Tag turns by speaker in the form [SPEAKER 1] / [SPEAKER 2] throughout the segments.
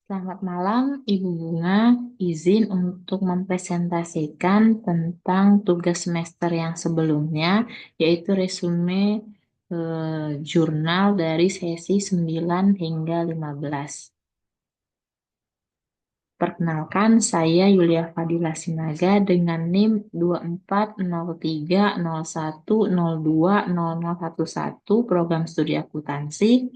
[SPEAKER 1] Selamat malam, Ibu Bunga. Izin untuk mempresentasikan tentang tugas semester yang sebelumnya, yaitu resume jurnal dari sesi 9 hingga 15. Perkenalkan, saya Yulia Fadila Sinaga dengan NIM 240301020011 Program Studi Akuntansi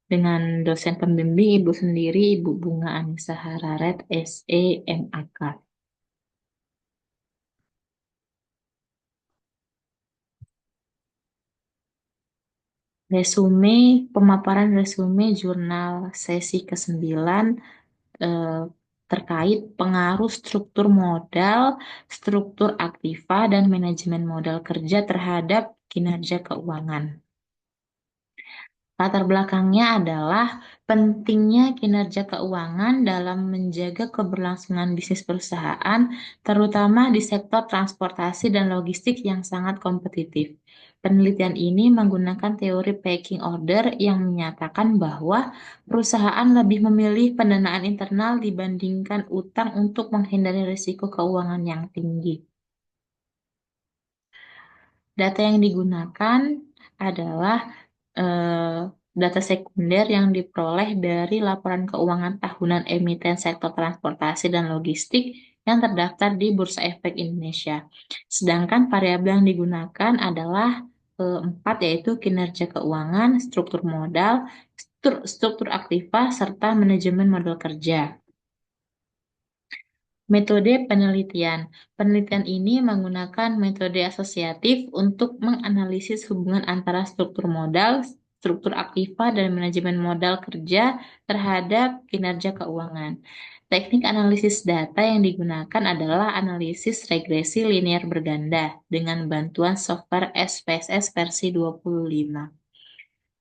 [SPEAKER 1] dengan dosen pembimbing Ibu sendiri, Ibu Bunga Anissa Hararet, SE, MAK. Pemaparan resume jurnal sesi ke-9 eh, terkait pengaruh struktur modal, struktur aktiva, dan manajemen modal kerja terhadap kinerja keuangan. Latar belakangnya adalah pentingnya kinerja keuangan dalam menjaga keberlangsungan bisnis perusahaan, terutama di sektor transportasi dan logistik yang sangat kompetitif. Penelitian ini menggunakan teori pecking order yang menyatakan bahwa perusahaan lebih memilih pendanaan internal dibandingkan utang untuk menghindari risiko keuangan yang tinggi. Data yang digunakan adalah eh, data sekunder yang diperoleh dari laporan keuangan tahunan emiten sektor transportasi dan logistik yang terdaftar di Bursa Efek Indonesia. Sedangkan variabel yang digunakan adalah empat, yaitu kinerja keuangan, struktur modal, struktur aktiva, serta manajemen modal kerja. Metode penelitian. Penelitian ini menggunakan metode asosiatif untuk menganalisis hubungan antara struktur modal, struktur aktiva, dan manajemen modal kerja terhadap kinerja keuangan. Teknik analisis data yang digunakan adalah analisis regresi linear berganda dengan bantuan software SPSS versi 25.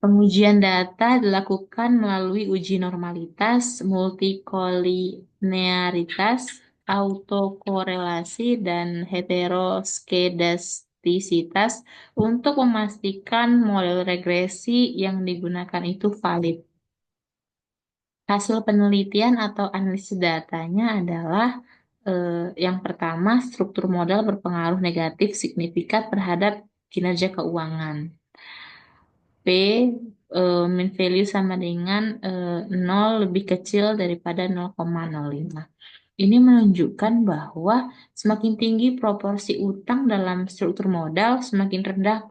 [SPEAKER 1] Pengujian data dilakukan melalui uji normalitas, multikolinearitas, autokorelasi, dan heteroskedastisitas untuk memastikan model regresi yang digunakan itu valid. Hasil penelitian atau analisis datanya adalah yang pertama, struktur modal berpengaruh negatif signifikan terhadap kinerja keuangan. P mean value sama dengan 0 lebih kecil daripada 0,05. Ini menunjukkan bahwa semakin tinggi proporsi utang dalam struktur modal, semakin rendah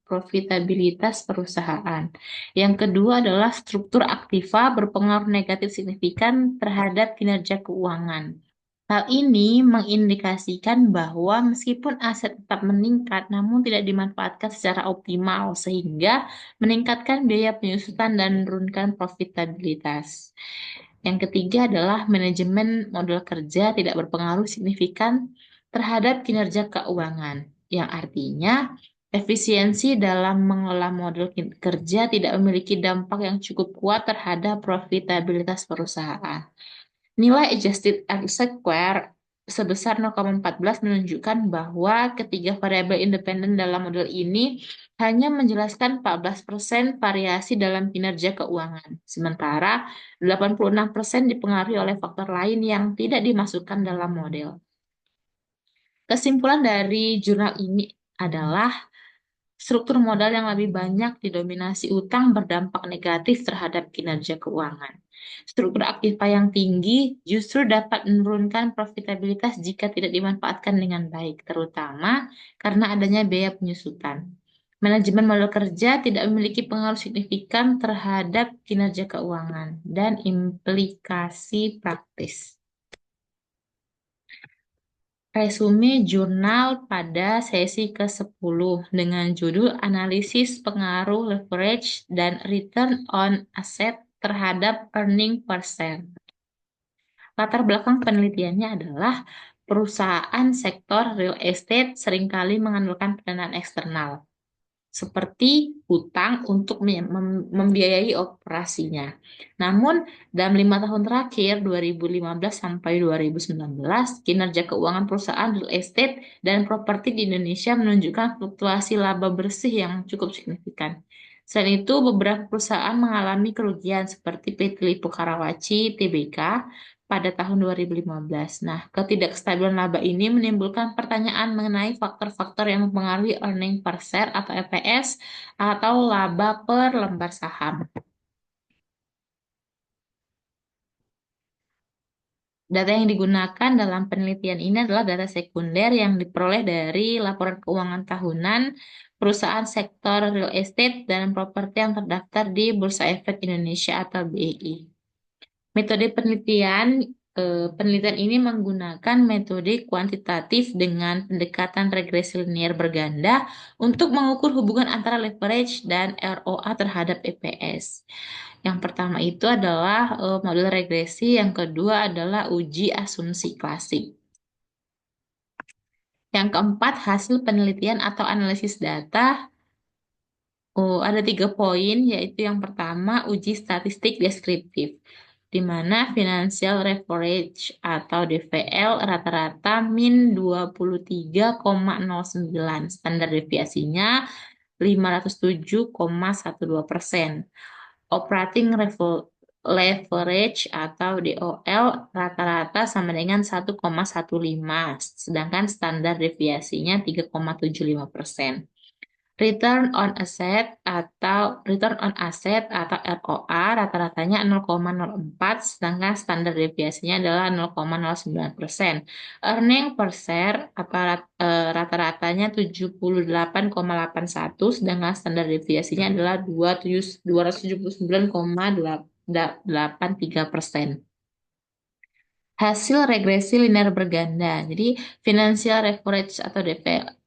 [SPEAKER 1] profitabilitas perusahaan. Yang kedua adalah struktur aktiva berpengaruh negatif signifikan terhadap kinerja keuangan. Hal ini mengindikasikan bahwa meskipun aset tetap meningkat, namun tidak dimanfaatkan secara optimal, sehingga meningkatkan biaya penyusutan dan menurunkan profitabilitas. Yang ketiga adalah manajemen modal kerja tidak berpengaruh signifikan terhadap kinerja keuangan, yang artinya efisiensi dalam mengelola modal kerja tidak memiliki dampak yang cukup kuat terhadap profitabilitas perusahaan. Nilai adjusted R-square sebesar 0,14 menunjukkan bahwa ketiga variabel independen dalam model ini hanya menjelaskan 14% variasi dalam kinerja keuangan, sementara 86% dipengaruhi oleh faktor lain yang tidak dimasukkan dalam model. Kesimpulan dari jurnal ini adalah struktur modal yang lebih banyak didominasi utang berdampak negatif terhadap kinerja keuangan. Struktur aktiva yang tinggi justru dapat menurunkan profitabilitas jika tidak dimanfaatkan dengan baik, terutama karena adanya biaya penyusutan. Manajemen modal kerja tidak memiliki pengaruh signifikan terhadap kinerja keuangan dan implikasi praktis. Resume jurnal pada sesi ke-10 dengan judul Analisis Pengaruh Leverage dan Return on Asset terhadap Earning per Share. Latar belakang penelitiannya adalah perusahaan sektor real estate seringkali mengandalkan pendanaan eksternal, seperti hutang untuk membiayai operasinya. Namun, dalam 5 tahun terakhir, 2015 sampai 2019, kinerja keuangan perusahaan real estate dan properti di Indonesia menunjukkan fluktuasi laba bersih yang cukup signifikan. Selain itu, beberapa perusahaan mengalami kerugian seperti PT Lipo Karawaci Tbk pada tahun 2015. Nah, ketidakstabilan laba ini menimbulkan pertanyaan mengenai faktor-faktor yang mempengaruhi earning per share atau EPS atau laba per lembar saham. Data yang digunakan dalam penelitian ini adalah data sekunder yang diperoleh dari laporan keuangan tahunan perusahaan sektor real estate dan properti yang terdaftar di Bursa Efek Indonesia atau BEI. Metode penelitian ini menggunakan metode kuantitatif dengan pendekatan regresi linear berganda untuk mengukur hubungan antara leverage dan ROA terhadap EPS. Yang pertama itu adalah model regresi, yang kedua adalah uji asumsi klasik. Yang keempat, hasil penelitian atau analisis data. Oh, ada 3 poin, yaitu yang pertama, uji statistik deskriptif, di mana financial leverage atau DVL rata-rata min 23,09, standar deviasinya 507,12%. Operating leverage atau DOL rata-rata sama dengan 1,15, sedangkan standar deviasinya 3,75%. Return on asset atau ROA rata-ratanya 0,04, sedangkan standar deviasinya adalah 0,09%. Earning per share rata-ratanya 78,81, sedangkan standar deviasinya adalah 279,83%. Hasil regresi linear berganda. Jadi, financial leverage atau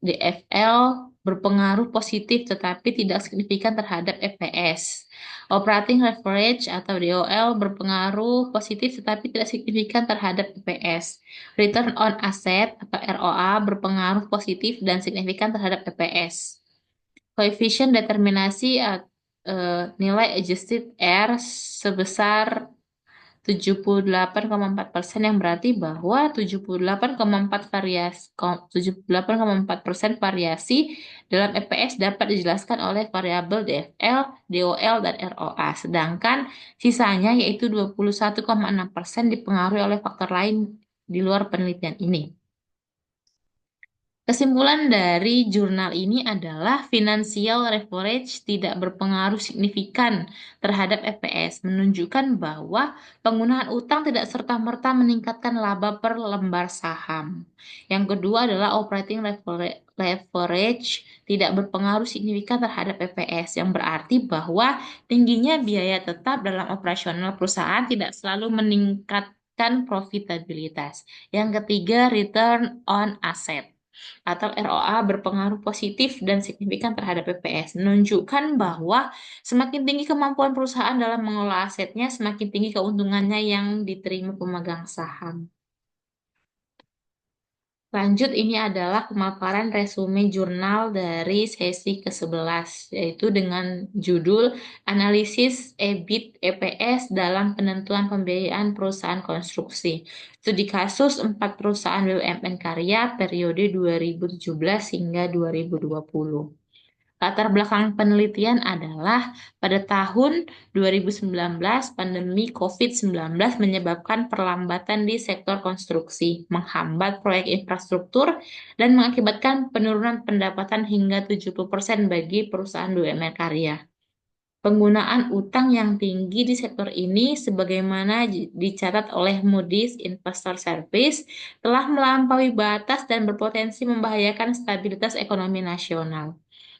[SPEAKER 1] DFL berpengaruh positif tetapi tidak signifikan terhadap EPS. Operating leverage atau DOL berpengaruh positif tetapi tidak signifikan terhadap EPS. Return on asset atau ROA berpengaruh positif dan signifikan terhadap EPS. Koefisien determinasi nilai adjusted R sebesar 78,4%, yang berarti bahwa 78,4% variasi dalam EPS dapat dijelaskan oleh variabel DFL, DOL, dan ROA. Sedangkan sisanya yaitu 21,6% dipengaruhi oleh faktor lain di luar penelitian ini. Kesimpulan dari jurnal ini adalah financial leverage tidak berpengaruh signifikan terhadap EPS, menunjukkan bahwa penggunaan utang tidak serta-merta meningkatkan laba per lembar saham. Yang kedua adalah operating leverage tidak berpengaruh signifikan terhadap EPS, yang berarti bahwa tingginya biaya tetap dalam operasional perusahaan tidak selalu meningkatkan profitabilitas. Yang ketiga, return on asset atau ROA berpengaruh positif dan signifikan terhadap PPS, menunjukkan bahwa semakin tinggi kemampuan perusahaan dalam mengelola asetnya, semakin tinggi keuntungannya yang diterima pemegang saham. Lanjut, ini adalah pemaparan resume jurnal dari sesi ke-11, yaitu dengan judul Analisis EBIT EPS dalam penentuan pembiayaan perusahaan konstruksi. Studi kasus 4 perusahaan BUMN karya periode 2017 hingga 2020. Latar belakang penelitian adalah pada tahun 2019, pandemi COVID-19 menyebabkan perlambatan di sektor konstruksi, menghambat proyek infrastruktur, dan mengakibatkan penurunan pendapatan hingga 70% bagi perusahaan BUMN karya. Penggunaan utang yang tinggi di sektor ini, sebagaimana dicatat oleh Moody's Investor Service, telah melampaui batas dan berpotensi membahayakan stabilitas ekonomi nasional.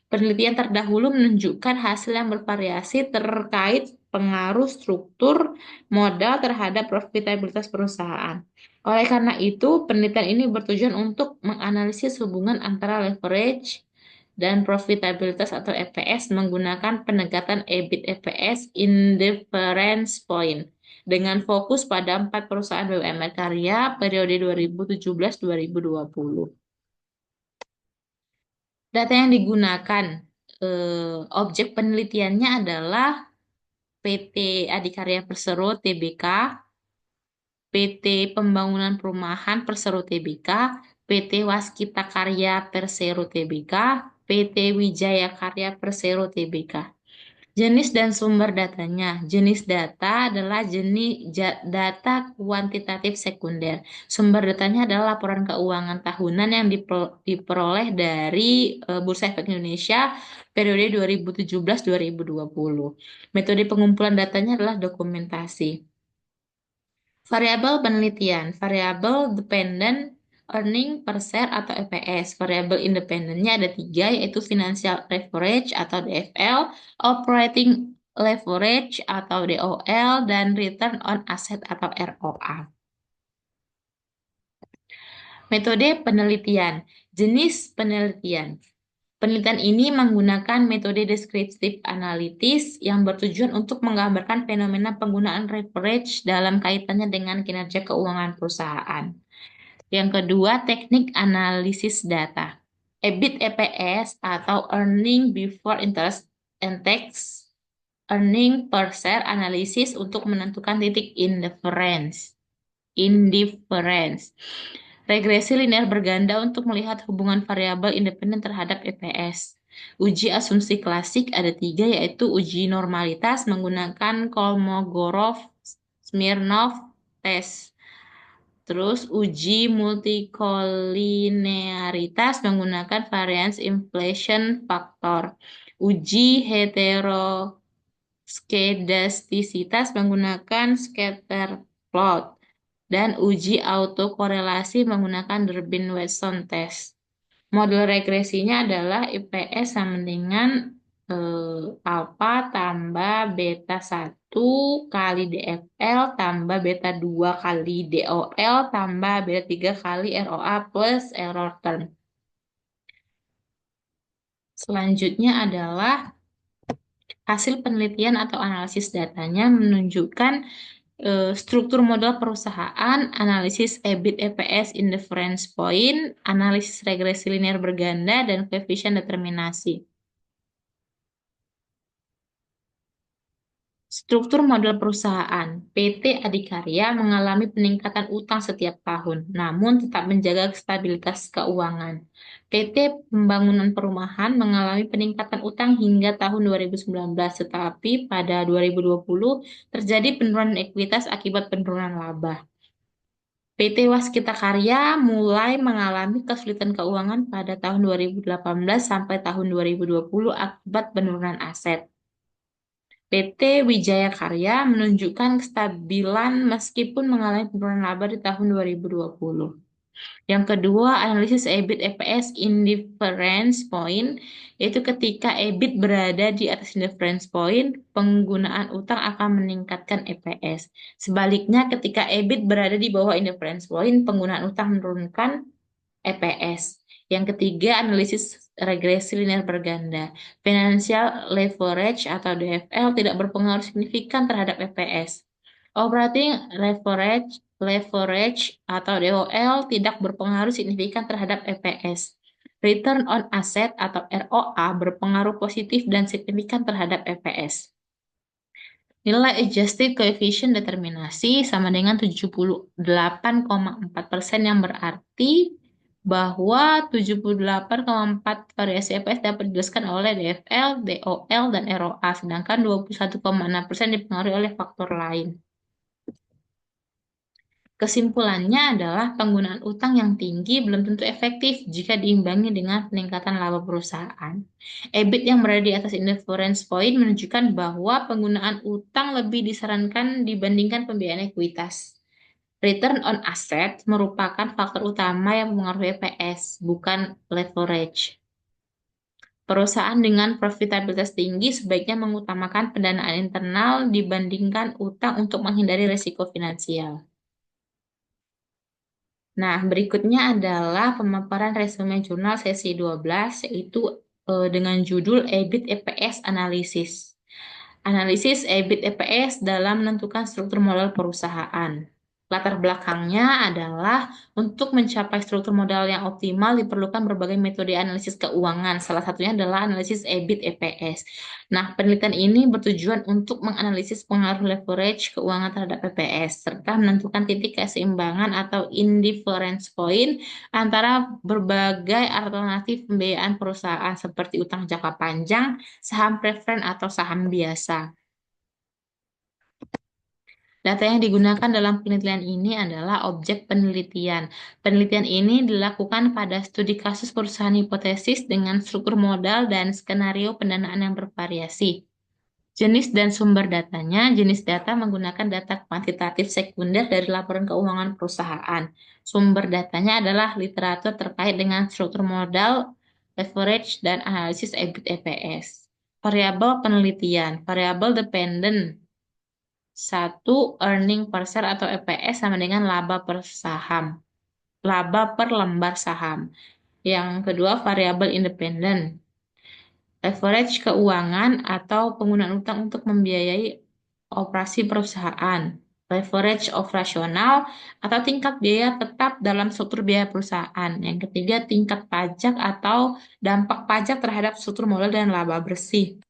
[SPEAKER 1] Penelitian terdahulu menunjukkan hasil yang bervariasi terkait pengaruh struktur modal terhadap profitabilitas perusahaan. Oleh karena itu, penelitian ini bertujuan untuk menganalisis hubungan antara leverage dan profitabilitas atau EPS menggunakan pendekatan EBIT EPS Indifference Point dengan fokus pada 4 perusahaan BUMN karya periode 2017-2020. Data yang digunakan, objek penelitiannya adalah PT Adikarya Persero Tbk, PT Pembangunan Perumahan Persero Tbk, PT Waskita Karya Persero Tbk, PT Wijaya Karya Persero Tbk. Jenis dan sumber datanya. Jenis data adalah data kuantitatif sekunder. Sumber datanya adalah laporan keuangan tahunan yang diperoleh dari Bursa Efek Indonesia periode 2017-2020. Metode pengumpulan datanya adalah dokumentasi. Variabel penelitian, variabel dependent earning per share atau EPS. Variabel independennya ada tiga, yaitu financial leverage atau DFL, operating leverage atau DOL, dan return on asset atau ROA. Metode penelitian, jenis penelitian. Penelitian ini menggunakan metode deskriptif analitis yang bertujuan untuk menggambarkan fenomena penggunaan leverage dalam kaitannya dengan kinerja keuangan perusahaan. Yang kedua, teknik analisis data. EBIT EPS atau Earning Before Interest and Tax, Earning per Share Analysis untuk menentukan titik indifference. Regresi linear berganda untuk melihat hubungan variabel independen terhadap EPS. Uji asumsi klasik ada tiga, yaitu uji normalitas menggunakan Kolmogorov-Smirnov test. Terus uji multikolinearitas menggunakan variance inflation factor. Uji heteroskedastisitas menggunakan scatter plot. Dan uji autokorelasi menggunakan Durbin-Watson test. Model regresinya adalah IPS sama dengan alfa tambah beta 1 kali DFL tambah beta 2 kali DOL tambah beta 3 kali ROA plus error term. Selanjutnya adalah hasil penelitian atau analisis datanya menunjukkan struktur modal perusahaan, analisis EBIT EPS indifference point, analisis regresi linear berganda, dan koefisien determinasi. Struktur modal perusahaan. PT Adikarya mengalami peningkatan utang setiap tahun, namun tetap menjaga stabilitas keuangan. PT Pembangunan Perumahan mengalami peningkatan utang hingga tahun 2019, tetapi pada 2020 terjadi penurunan ekuitas akibat penurunan laba. PT Waskita Karya mulai mengalami kesulitan keuangan pada tahun 2018 sampai tahun 2020 akibat penurunan aset. PT Wijaya Karya menunjukkan kestabilan meskipun mengalami penurunan laba di tahun 2020. Yang kedua, analisis EBIT EPS indifference point, yaitu ketika EBIT berada di atas indifference point, penggunaan utang akan meningkatkan EPS. Sebaliknya, ketika EBIT berada di bawah indifference point, penggunaan utang menurunkan EPS. Yang ketiga, analisis regresi linear berganda. Financial leverage atau DFL tidak berpengaruh signifikan terhadap EPS. Operating leverage atau DOL tidak berpengaruh signifikan terhadap EPS. Return on asset atau ROA berpengaruh positif dan signifikan terhadap EPS. Nilai adjusted coefficient determinasi sama dengan 78,4% yang berarti bahwa 78,4 variasi EPS dapat dijelaskan oleh DFL, DOL, dan ROA, sedangkan 21,6% dipengaruhi oleh faktor lain. Kesimpulannya adalah penggunaan utang yang tinggi belum tentu efektif jika diimbangi dengan peningkatan laba perusahaan. EBIT yang berada di atas indifference point menunjukkan bahwa penggunaan utang lebih disarankan dibandingkan pembiayaan ekuitas. Return on asset merupakan faktor utama yang mempengaruhi EPS, bukan leverage. Perusahaan dengan profitabilitas tinggi sebaiknya mengutamakan pendanaan internal dibandingkan utang untuk menghindari risiko finansial. Nah, berikutnya adalah pemaparan resume jurnal sesi 12, yaitu dengan judul EBIT EPS Analisis. Analisis EBIT EPS dalam menentukan struktur modal perusahaan. Latar belakangnya adalah untuk mencapai struktur modal yang optimal diperlukan berbagai metode analisis keuangan. Salah satunya adalah analisis EBIT EPS. Nah, penelitian ini bertujuan untuk menganalisis pengaruh leverage keuangan terhadap EPS serta menentukan titik keseimbangan atau indifference point antara berbagai alternatif pembiayaan perusahaan seperti utang jangka panjang, saham preferen atau saham biasa. Data yang digunakan dalam penelitian ini adalah objek penelitian. Penelitian ini dilakukan pada studi kasus perusahaan hipotesis dengan struktur modal dan skenario pendanaan yang bervariasi. Jenis dan sumber datanya, jenis data menggunakan data kuantitatif sekunder dari laporan keuangan perusahaan. Sumber datanya adalah literatur terkait dengan struktur modal, leverage, dan analisis EBIT EPS. Variabel penelitian, variabel dependent. Satu, earning per share atau EPS sama dengan laba per saham. Laba per lembar saham. Yang kedua, variabel independen. Leverage keuangan atau penggunaan utang untuk membiayai operasi perusahaan. Leverage operasional atau tingkat biaya tetap dalam struktur biaya perusahaan. Yang ketiga, tingkat pajak atau dampak pajak terhadap struktur modal dan laba bersih.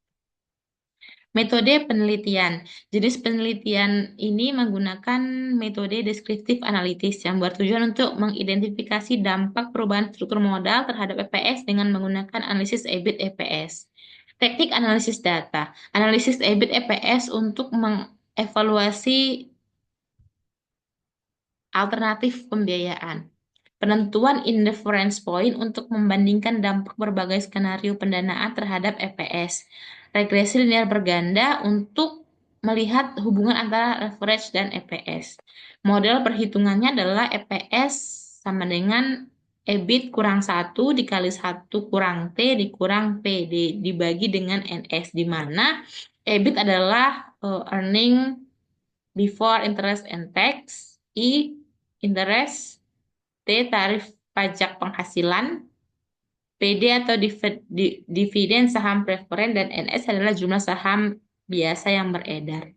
[SPEAKER 1] Metode penelitian. Jenis penelitian ini menggunakan metode deskriptif analitis yang bertujuan untuk mengidentifikasi dampak perubahan struktur modal terhadap EPS dengan menggunakan analisis EBIT EPS. Teknik analisis data. Analisis EBIT EPS untuk mengevaluasi alternatif pembiayaan. Penentuan indifference point untuk membandingkan dampak berbagai skenario pendanaan terhadap EPS. Regresi linear berganda untuk melihat hubungan antara leverage dan EPS. Model perhitungannya adalah EPS sama dengan EBIT kurang 1 dikali 1 kurang T dikurang PD dibagi dengan NS, di mana EBIT adalah earning before interest and tax, I interest, T tarif pajak penghasilan, PD atau dividen saham preferen, dan NS adalah jumlah saham biasa yang beredar.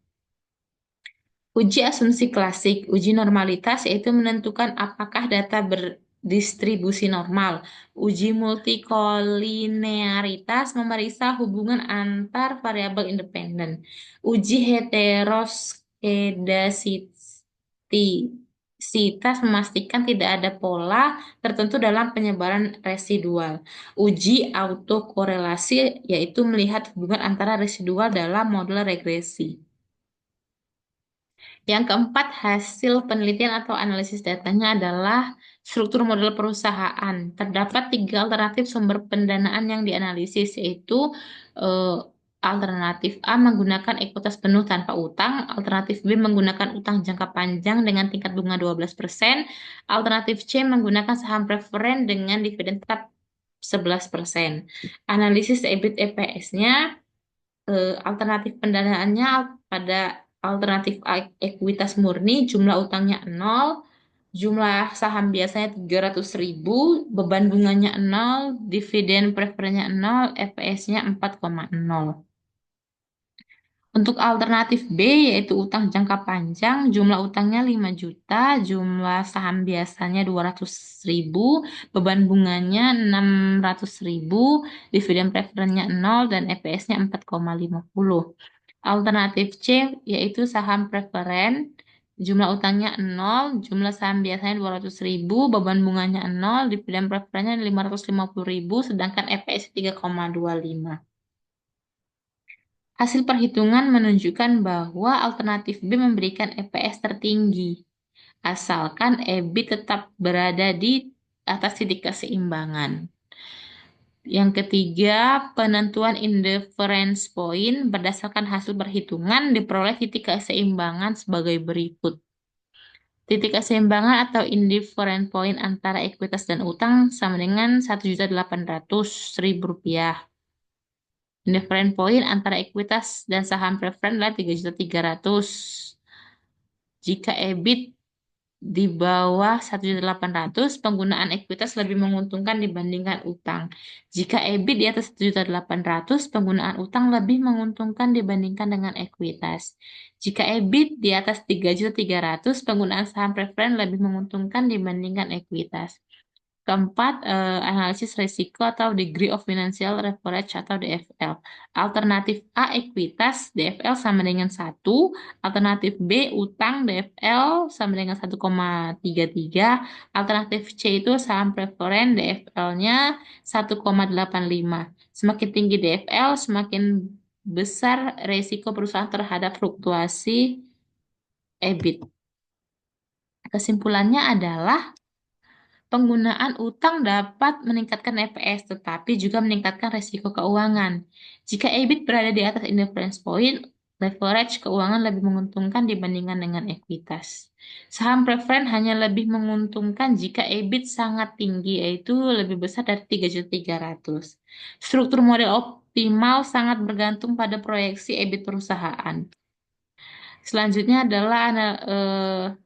[SPEAKER 1] Uji asumsi klasik, uji normalitas yaitu menentukan apakah data berdistribusi normal. Uji multikolinearitas memeriksa hubungan antar variabel independen. Uji heteroskedasisitas memastikan tidak ada pola tertentu dalam penyebaran residual. Uji autokorelasi yaitu melihat hubungan antara residual dalam model regresi. Yang keempat, hasil penelitian atau analisis datanya adalah struktur model perusahaan. Terdapat 3 alternatif sumber pendanaan yang dianalisis, yaitu alternatif A menggunakan ekuitas penuh tanpa utang, alternatif B menggunakan utang jangka panjang dengan tingkat bunga 12%, alternatif C menggunakan saham preferen dengan dividen tetap 11%. Analisis EBIT EPS-nya, alternatif pendanaannya pada alternatif ekuitas murni, jumlah utangnya 0, jumlah saham biasanya 300.000, beban bunganya 0, dividen preferennya 0, EPS-nya 4,0. Untuk alternatif B, yaitu utang jangka panjang, jumlah utangnya 5 juta, jumlah saham biasanya 200.000, beban bunganya 600.000, dividen preferennya 0, dan EPS-nya 4,50. Alternatif C, yaitu saham preferen, jumlah utangnya 0, jumlah saham biasanya 200.000, beban bunganya 0, dividen preferennya 550.000, sedangkan EPS 3,25. Hasil perhitungan menunjukkan bahwa alternatif B memberikan EPS tertinggi, asalkan EBIT tetap berada di atas titik keseimbangan. Yang ketiga, penentuan indifference point berdasarkan hasil perhitungan diperoleh titik keseimbangan sebagai berikut. Titik keseimbangan atau indifference point antara ekuitas dan utang sama dengan 1.800.000 rupiah. Indifferent point antara ekuitas dan saham preferen adalah 3.300.000. Jika EBIT Di bawah 1.800.000, penggunaan ekuitas lebih menguntungkan dibandingkan utang. Jika EBIT di atas 1.800.000, penggunaan utang lebih menguntungkan dibandingkan dengan ekuitas. Jika EBIT di atas 3.300.000, penggunaan saham preferen lebih menguntungkan dibandingkan ekuitas. Keempat, analisis risiko atau degree of financial leverage atau DFL. Alternatif A, ekuitas, DFL sama dengan 1. Alternatif B, utang, DFL sama dengan 1,33. Alternatif C itu saham preferen, DFL-nya 1,85. Semakin tinggi DFL, semakin besar risiko perusahaan terhadap fluktuasi EBIT. Kesimpulannya adalah penggunaan utang dapat meningkatkan EPS, tetapi juga meningkatkan risiko keuangan. Jika EBIT berada di atas indifference point, leverage keuangan lebih menguntungkan dibandingkan dengan ekuitas. Saham preferen hanya lebih menguntungkan jika EBIT sangat tinggi, yaitu lebih besar dari 3.300.000. Struktur model optimal sangat bergantung pada proyeksi EBIT perusahaan. Selanjutnya adalah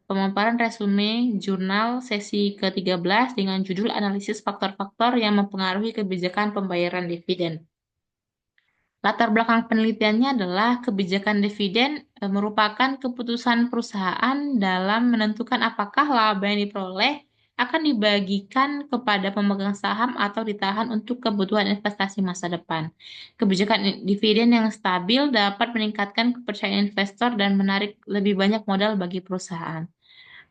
[SPEAKER 1] pemaparan resume jurnal sesi ke-13 dengan judul analisis faktor-faktor yang mempengaruhi kebijakan pembayaran dividen. Latar belakang penelitiannya adalah kebijakan dividen merupakan keputusan perusahaan dalam menentukan apakah laba yang diperoleh akan dibagikan kepada pemegang saham atau ditahan untuk kebutuhan investasi masa depan. Kebijakan dividen yang stabil dapat meningkatkan kepercayaan investor dan menarik lebih banyak modal bagi perusahaan.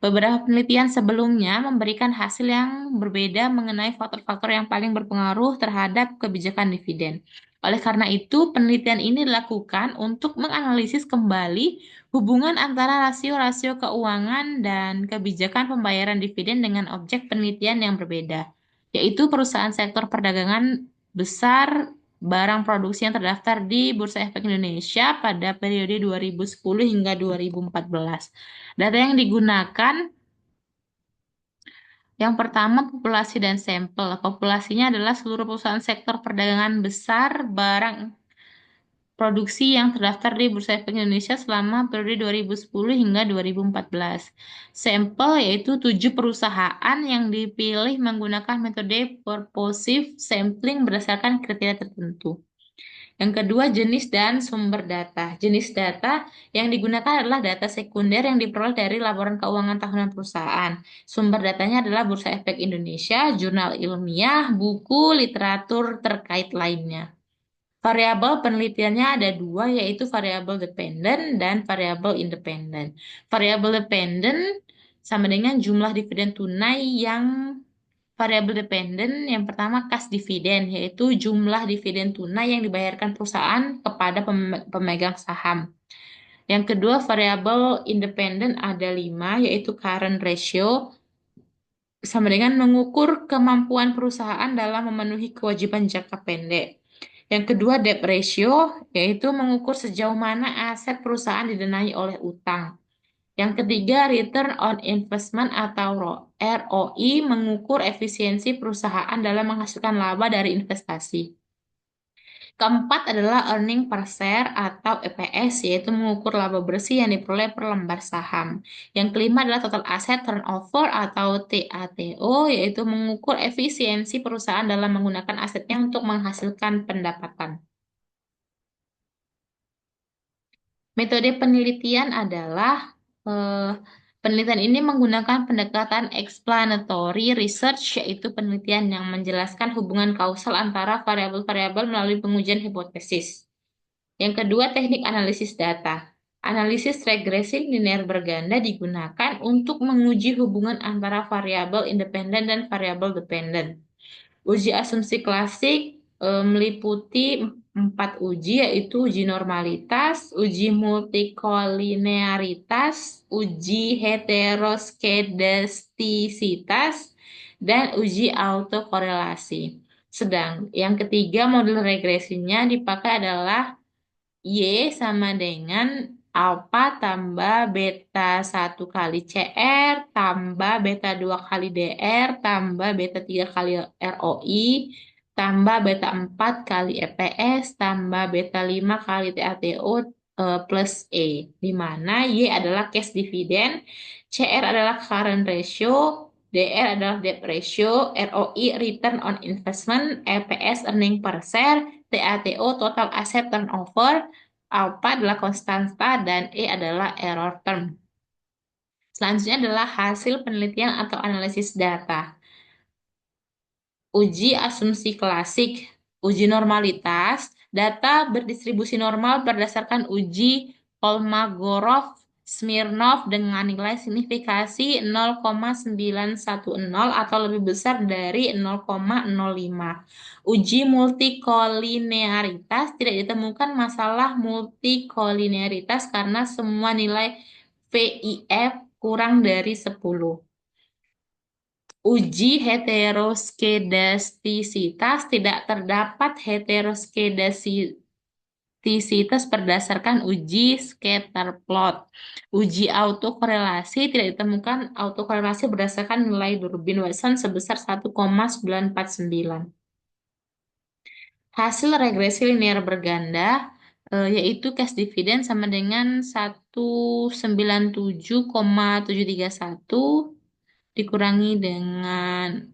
[SPEAKER 1] Beberapa penelitian sebelumnya memberikan hasil yang berbeda mengenai faktor-faktor yang paling berpengaruh terhadap kebijakan dividen. Oleh karena itu, penelitian ini dilakukan untuk menganalisis kembali hubungan antara rasio-rasio keuangan dan kebijakan pembayaran dividen dengan objek penelitian yang berbeda, yaitu perusahaan sektor perdagangan besar barang produksi yang terdaftar di Bursa Efek Indonesia pada periode 2010 hingga 2014. Data yang digunakan yang pertama populasi dan sampel. Populasinya adalah seluruh perusahaan sektor perdagangan besar barang produksi yang terdaftar di Bursa Efek Indonesia selama periode 2010 hingga 2014. Sampel yaitu 7 perusahaan yang dipilih menggunakan metode purposive sampling berdasarkan kriteria tertentu. Yang kedua, jenis dan sumber data. Jenis data yang digunakan adalah data sekunder yang diperoleh dari laporan keuangan tahunan perusahaan. Sumber datanya adalah Bursa Efek Indonesia, jurnal ilmiah, buku, literatur terkait lainnya. Variabel penelitiannya ada dua, yaitu variabel dependen dan variabel independen. Variabel dependen sama dengan jumlah dividen tunai yang variabel dependen yang pertama kas dividen, yaitu jumlah dividen tunai yang dibayarkan perusahaan kepada pemegang saham. Yang kedua, variabel independen ada 5, yaitu current ratio, sama dengan mengukur kemampuan perusahaan dalam memenuhi kewajiban jangka pendek. Yang kedua, debt ratio, yaitu mengukur sejauh mana aset perusahaan didanai oleh utang. Yang ketiga, return on investment atau ROI, mengukur efisiensi perusahaan dalam menghasilkan laba dari investasi. Keempat adalah earning per share atau EPS, yaitu mengukur laba bersih yang diperoleh per lembar saham. Yang kelima adalah total asset turnover atau TATO, yaitu mengukur efisiensi perusahaan dalam menggunakan asetnya untuk menghasilkan pendapatan. Metode penelitian adalah penelitian ini menggunakan pendekatan explanatory research, yaitu penelitian yang menjelaskan hubungan kausal antara variabel-variabel melalui pengujian hipotesis. Yang kedua, teknik analisis data. Analisis regresi linear berganda digunakan untuk menguji hubungan antara variabel independen dan variabel dependen. Uji asumsi klasik meliputi 4 uji, yaitu uji normalitas, uji multikolinearitas, uji heteroskedastisitas, dan uji autokorelasi. Sedang yang ketiga, model regresinya dipakai adalah Y sama dengan alfa tambah beta 1 kali CR tambah beta 2 kali DR tambah beta 3 kali ROI tambah beta 4 kali EPS tambah beta 5 kali TATO plus E, di mana Y adalah cash dividend, CR adalah current ratio, DR adalah debt ratio, ROI return on investment, EPS earning per share, TATO total asset turnover, alpha adalah konstanta, dan E adalah error term. Selanjutnya adalah hasil penelitian atau analisis data. Uji asumsi klasik, uji normalitas, data berdistribusi normal berdasarkan uji Kolmogorov Smirnov dengan nilai signifikasi 0,910 atau lebih besar dari 0,05. Uji multikolinearitas, tidak ditemukan masalah multikolinearitas karena semua nilai VIF kurang dari 10. Uji heteroskedastisitas, tidak terdapat heteroskedastisitas berdasarkan uji scatter plot. Uji autokorelasi, tidak ditemukan autokorelasi berdasarkan nilai Durbin-Watson sebesar 1,949. Hasil regresi linear berganda, yaitu cash dividend sama dengan 197,731 dikurangi dengan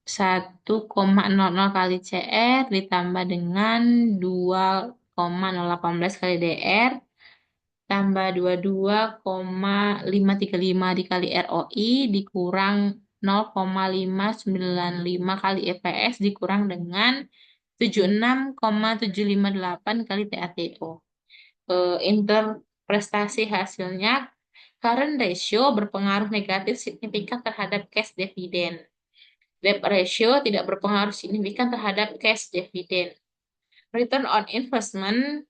[SPEAKER 1] 1,00 kali CR ditambah dengan 2,018 kali DR tambah 22,535 dikali ROI dikurang 0,595 kali EPS dikurang dengan 76,758 kali TATO. Interpretasi hasilnya, current ratio berpengaruh negatif signifikan terhadap cash dividend. Debt ratio tidak berpengaruh signifikan terhadap cash dividend. Return on investment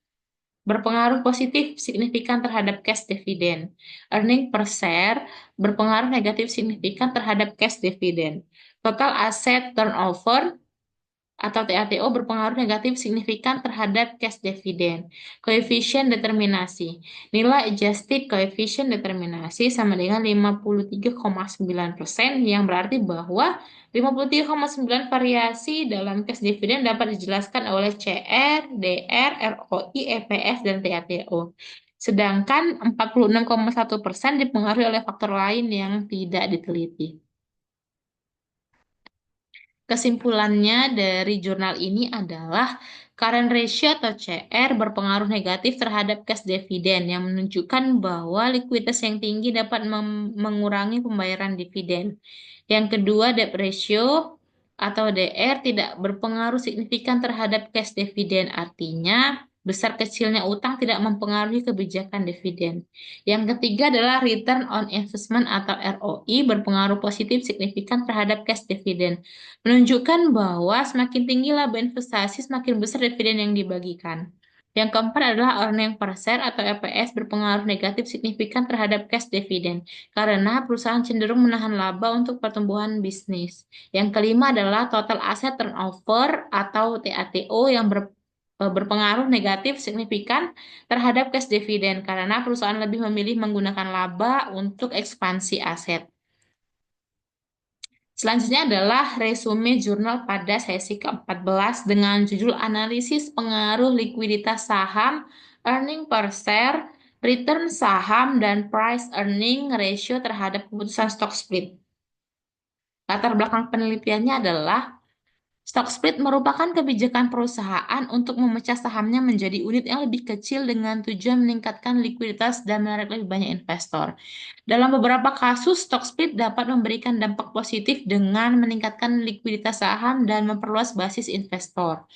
[SPEAKER 1] berpengaruh positif signifikan terhadap cash dividend. Earning per share berpengaruh negatif signifikan terhadap cash dividend. Total asset turnover atau TATO berpengaruh negatif signifikan terhadap cash dividend. Koefisien determinasi. Nilai adjusted koefisien determinasi sama dengan 53,9%, yang berarti bahwa 53,9 variasi dalam cash dividend dapat dijelaskan oleh CR, DR, ROI, EPS, dan TATO. Sedangkan 46,1% dipengaruhi oleh faktor lain yang tidak diteliti. Kesimpulannya dari jurnal ini adalah current ratio atau CR berpengaruh negatif terhadap cash dividend yang menunjukkan bahwa likuiditas yang tinggi dapat mengurangi pembayaran dividen. Yang kedua, debt ratio atau DR tidak berpengaruh signifikan terhadap cash dividend, artinya besar kecilnya utang tidak mempengaruhi kebijakan dividen. Yang ketiga adalah return on investment atau ROI berpengaruh positif signifikan terhadap cash dividend, menunjukkan bahwa semakin tinggi laba investasi, semakin besar dividen yang dibagikan. Yang keempat adalah earning per share atau EPS berpengaruh negatif signifikan terhadap cash dividend karena perusahaan cenderung menahan laba untuk pertumbuhan bisnis. Yang kelima adalah total asset turnover atau TATO yang berpengaruh negatif signifikan terhadap cash dividend karena perusahaan lebih memilih menggunakan laba untuk ekspansi aset. Selanjutnya adalah resume jurnal pada sesi ke-14 dengan judul Analisis Pengaruh Likuiditas Saham, Earning per Share, Return Saham, dan Price Earning Ratio terhadap keputusan stock split. Latar belakang penelitiannya adalah stock split merupakan kebijakan perusahaan untuk memecah sahamnya menjadi unit yang lebih kecil dengan tujuan meningkatkan likuiditas dan menarik lebih banyak investor. Dalam beberapa kasus, stock split dapat memberikan dampak positif dengan meningkatkan likuiditas saham dan memperluas basis investor.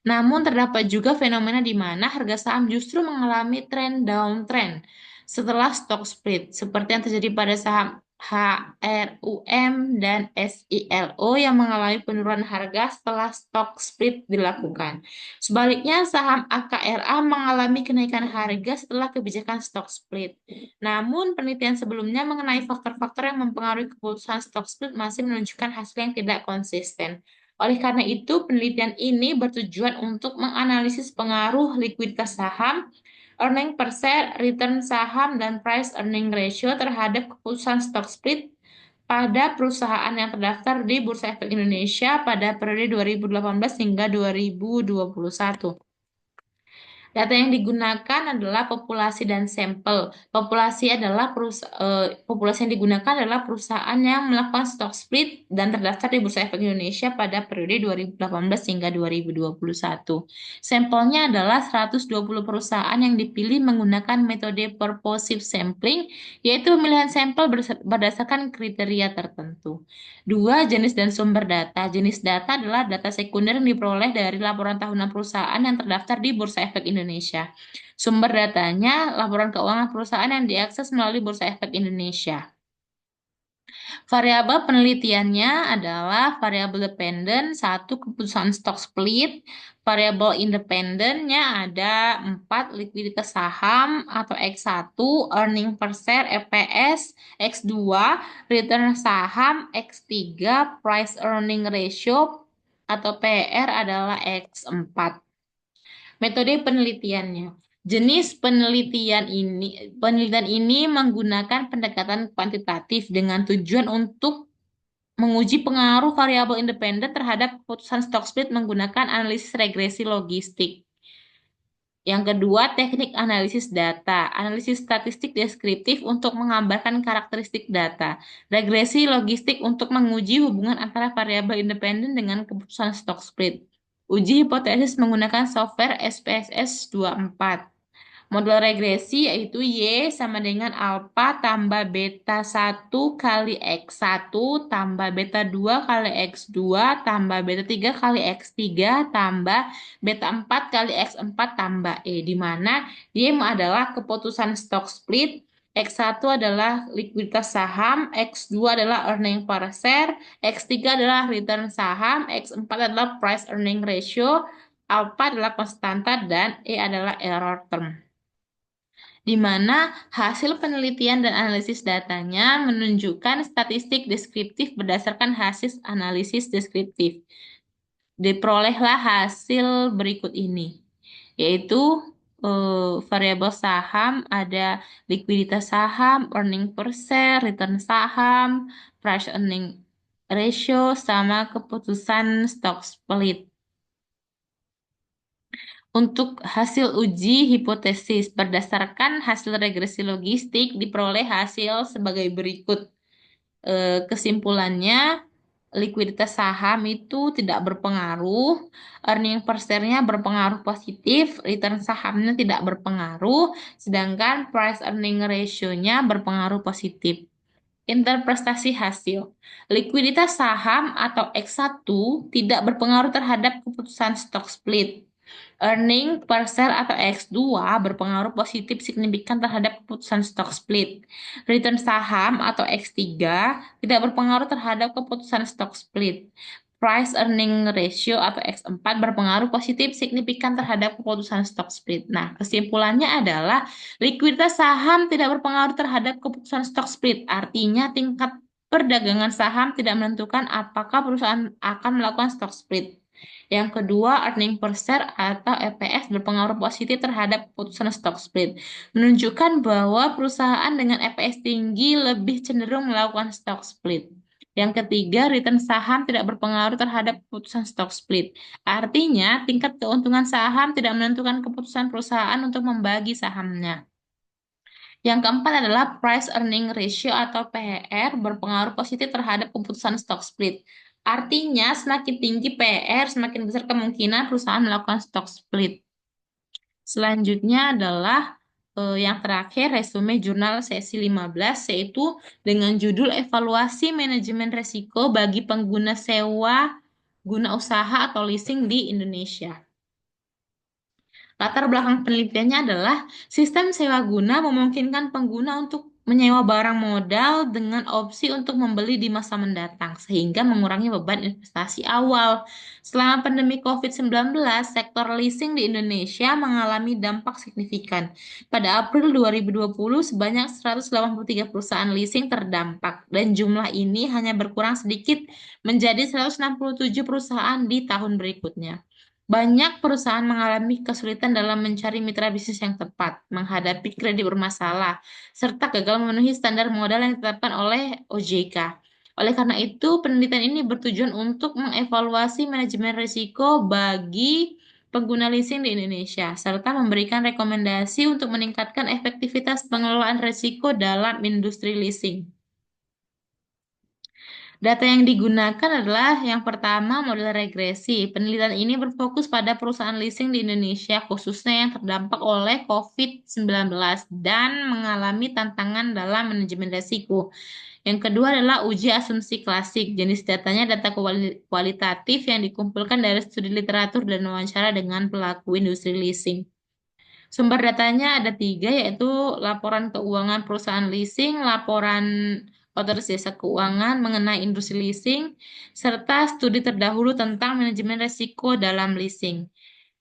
[SPEAKER 1] Namun terdapat juga fenomena di mana harga saham justru mengalami tren downtrend setelah stock split, seperti yang terjadi pada saham HRUM dan SILO yang mengalami penurunan harga setelah stock split dilakukan. Sebaliknya, saham AKRA mengalami kenaikan harga setelah kebijakan stock split. Namun, penelitian sebelumnya mengenai faktor-faktor yang mempengaruhi keputusan stock split masih menunjukkan hasil yang tidak konsisten. Oleh karena itu, penelitian ini bertujuan untuk menganalisis pengaruh likuiditas saham, earning per share, return saham, dan price earning ratio terhadap keputusan stock split pada perusahaan yang terdaftar di Bursa Efek Indonesia pada periode 2018 hingga 2021. Data yang digunakan adalah populasi dan sampel. Populasi yang digunakan adalah perusahaan yang melakukan stock split dan terdaftar di Bursa Efek Indonesia pada periode 2018 hingga 2021. Sampelnya adalah 120 perusahaan yang dipilih menggunakan metode purposive sampling, yaitu pemilihan sampel berdasarkan kriteria tertentu. Dua, jenis dan sumber data. Jenis data adalah data sekunder yang diperoleh dari laporan tahunan perusahaan yang terdaftar di Bursa Efek Indonesia. Sumber datanya laporan keuangan perusahaan yang diakses melalui Bursa Efek Indonesia. Variabel penelitiannya adalah variabel dependen, satu keputusan stock split, variabel independennya ada 4 likuiditas saham atau X1, earning per share EPS, X2, return saham, X3, price earning ratio atau PR adalah X4. Metode penelitiannya. Penelitian ini menggunakan pendekatan kuantitatif dengan tujuan untuk menguji pengaruh variabel independen terhadap keputusan stock split menggunakan analisis regresi logistik. Yang kedua, teknik analisis data. Analisis statistik deskriptif untuk menggambarkan karakteristik data. Regresi logistik untuk menguji hubungan antara variabel independen dengan keputusan stock split. Uji hipotesis menggunakan software SPSS 24. Model regresi yaitu Y sama dengan alfa tambah beta 1 kali X1 tambah beta 2 kali X2 tambah beta 3 kali X3 tambah beta 4 kali X4 tambah E, di mana Y adalah keputusan stock split, X1 adalah likuiditas saham, X2 adalah earning per share, X3 adalah return saham, X4 adalah price earning ratio, alpha adalah konstanta, dan E adalah error term, di mana hasil penelitian dan analisis datanya menunjukkan statistik deskriptif berdasarkan hasil analisis deskriptif. Diperolehlah hasil berikut ini, yaitu variabel saham ada likuiditas saham, earning per share, return saham, price earning ratio, sama keputusan stock split. Untuk hasil uji hipotesis, berdasarkan hasil regresi logistik, diperoleh hasil sebagai berikut. Kesimpulannya, likuiditas saham itu tidak berpengaruh, earning per share-nya berpengaruh positif, return sahamnya tidak berpengaruh, sedangkan price earning ratio-nya berpengaruh positif. Interpretasi hasil. Likuiditas saham atau X1 tidak berpengaruh terhadap keputusan stock split. Earning per share atau X2 berpengaruh positif signifikan terhadap keputusan stock split. Return saham atau X3 tidak berpengaruh terhadap keputusan stock split. Price earning ratio atau X4 berpengaruh positif signifikan terhadap keputusan stock split. Nah, kesimpulannya adalah likuiditas saham tidak berpengaruh terhadap keputusan stock split. Artinya tingkat perdagangan saham tidak menentukan apakah perusahaan akan melakukan stock split. Yang kedua, earning per share atau EPS berpengaruh positif terhadap keputusan stock split, menunjukkan bahwa perusahaan dengan EPS tinggi lebih cenderung melakukan stock split. Yang ketiga, return saham tidak berpengaruh terhadap keputusan stock split. Artinya, tingkat keuntungan saham tidak menentukan keputusan perusahaan untuk membagi sahamnya. Yang keempat adalah price earning ratio atau PR berpengaruh positif terhadap keputusan stock split. Artinya, semakin tinggi PR, semakin besar kemungkinan perusahaan melakukan stock split. Selanjutnya adalah yang terakhir, resume jurnal sesi 15, yaitu dengan judul Evaluasi Manajemen Resiko bagi Pengguna Sewa Guna Usaha atau Leasing di Indonesia. Latar belakang penelitiannya adalah sistem sewa guna memungkinkan pengguna untuk menyewa barang modal dengan opsi untuk membeli di masa mendatang, sehingga mengurangi beban investasi awal. Selama pandemi COVID-19, sektor leasing di Indonesia mengalami dampak signifikan. Pada April 2020, sebanyak 183 perusahaan leasing terdampak, dan jumlah ini hanya berkurang sedikit menjadi 167 perusahaan di tahun berikutnya. Banyak perusahaan mengalami kesulitan dalam mencari mitra bisnis yang tepat, menghadapi kredit bermasalah, serta gagal memenuhi standar modal yang ditetapkan oleh OJK. Oleh karena itu, penelitian ini bertujuan untuk mengevaluasi manajemen risiko bagi pengguna leasing di Indonesia, serta memberikan rekomendasi untuk meningkatkan efektivitas pengelolaan risiko dalam industri leasing. Data yang digunakan adalah yang pertama model regresi. Penelitian ini berfokus pada perusahaan leasing di Indonesia, khususnya yang terdampak oleh COVID-19 dan mengalami tantangan dalam manajemen risiko. Yang kedua adalah uji asumsi klasik. Jenis datanya data kualitatif yang dikumpulkan dari studi literatur dan wawancara dengan pelaku industri leasing. Sumber datanya ada tiga, yaitu laporan keuangan perusahaan leasing, laporan otoritas jasa keuangan mengenai industri leasing, serta studi terdahulu tentang manajemen risiko dalam leasing.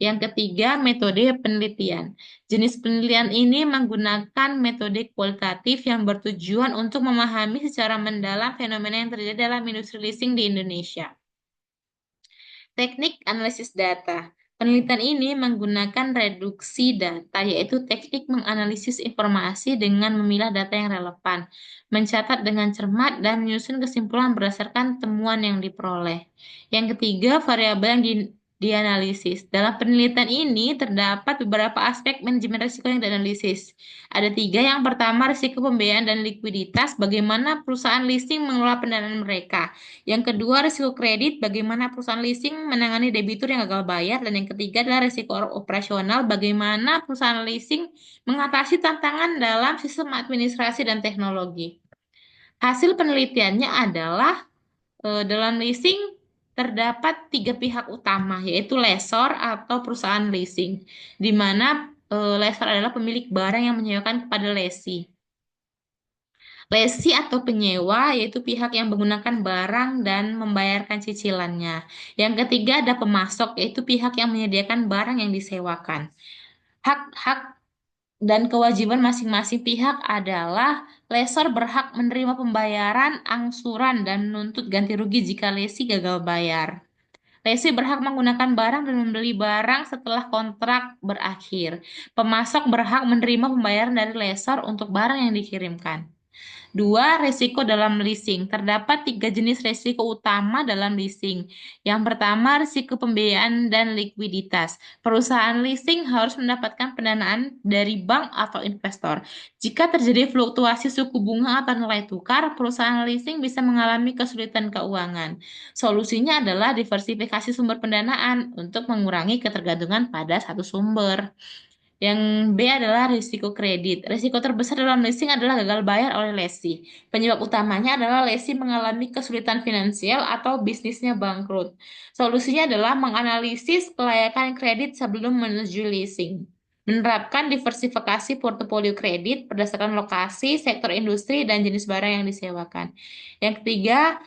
[SPEAKER 1] Yang ketiga, metode penelitian. Jenis penelitian ini menggunakan metode kualitatif yang bertujuan untuk memahami secara mendalam fenomena yang terjadi dalam industri leasing di Indonesia. Teknik analisis data. Penelitian ini menggunakan reduksi data, yaitu teknik menganalisis informasi dengan memilah data yang relevan, mencatat dengan cermat, dan menyusun kesimpulan berdasarkan temuan yang diperoleh. Yang ketiga, variabel yang dianalisis. Dalam penelitian ini terdapat beberapa aspek manajemen risiko yang dianalisis. Ada tiga. Yang pertama, risiko pembiayaan dan likuiditas, bagaimana perusahaan leasing mengelola pendanaan mereka. Yang kedua, risiko kredit, bagaimana perusahaan leasing menangani debitur yang gagal bayar. Dan yang ketiga adalah risiko operasional, bagaimana perusahaan leasing mengatasi tantangan dalam sistem administrasi dan teknologi. Hasil penelitiannya adalah dalam leasing terdapat tiga pihak utama, yaitu lessor atau perusahaan leasing, di mana lessor adalah pemilik barang yang menyewakan kepada lesi. Lesi atau penyewa yaitu pihak yang menggunakan barang dan membayarkan cicilannya. Yang ketiga ada pemasok yaitu pihak yang menyediakan barang yang disewakan. Hak-hak dan kewajiban masing-masing pihak adalah lesor berhak menerima pembayaran angsuran dan menuntut ganti rugi jika lesi gagal bayar. Lesi berhak menggunakan barang dan membeli barang setelah kontrak berakhir. Pemasok berhak menerima pembayaran dari lesor untuk barang yang dikirimkan. Dua, risiko dalam leasing. Terdapat tiga jenis risiko utama dalam leasing. Yang pertama, risiko pembiayaan dan likuiditas. Perusahaan leasing harus mendapatkan pendanaan dari bank atau investor. Jika terjadi fluktuasi suku bunga atau nilai tukar, perusahaan leasing bisa mengalami kesulitan keuangan. Solusinya adalah diversifikasi sumber pendanaan untuk mengurangi ketergantungan pada satu sumber. Yang B adalah risiko kredit. Risiko terbesar dalam leasing adalah gagal bayar oleh lesi. Penyebab utamanya adalah lesi mengalami kesulitan finansial atau bisnisnya bangkrut. Solusinya adalah menganalisis kelayakan kredit sebelum menuju leasing. Menerapkan diversifikasi portofolio kredit berdasarkan lokasi, sektor industri, dan jenis barang yang disewakan. Yang ketiga,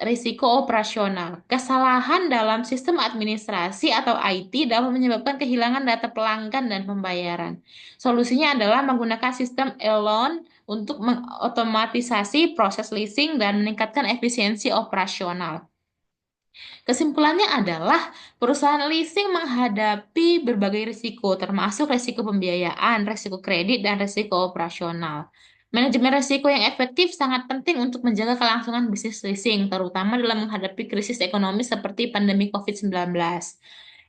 [SPEAKER 1] risiko operasional. Kesalahan dalam sistem administrasi atau IT dapat menyebabkan kehilangan data pelanggan dan pembayaran. Solusinya adalah menggunakan sistem Elon untuk mengotomatisasi proses leasing dan meningkatkan efisiensi operasional. Kesimpulannya adalah perusahaan leasing menghadapi berbagai risiko, termasuk risiko pembiayaan, risiko kredit, dan risiko operasional. Manajemen risiko yang efektif sangat penting untuk menjaga kelangsungan bisnis leasing, terutama dalam menghadapi krisis ekonomi seperti pandemi COVID-19.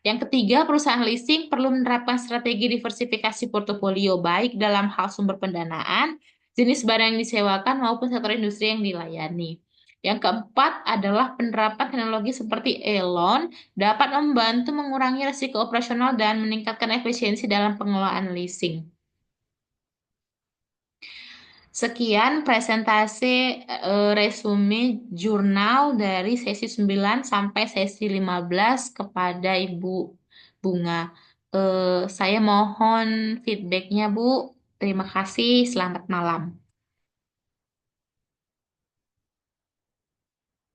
[SPEAKER 1] Yang ketiga, perusahaan leasing perlu menerapkan strategi diversifikasi portofolio baik dalam hal sumber pendanaan, jenis barang yang disewakan, maupun sektor industri yang dilayani. Yang keempat adalah penerapan teknologi seperti Elon dapat membantu mengurangi risiko operasional dan meningkatkan efisiensi dalam pengelolaan leasing. Sekian presentasi resume jurnal dari sesi 9 sampai sesi 15 kepada Ibu Bunga. Saya mohon feedbacknya, Bu. Terima kasih. Selamat malam.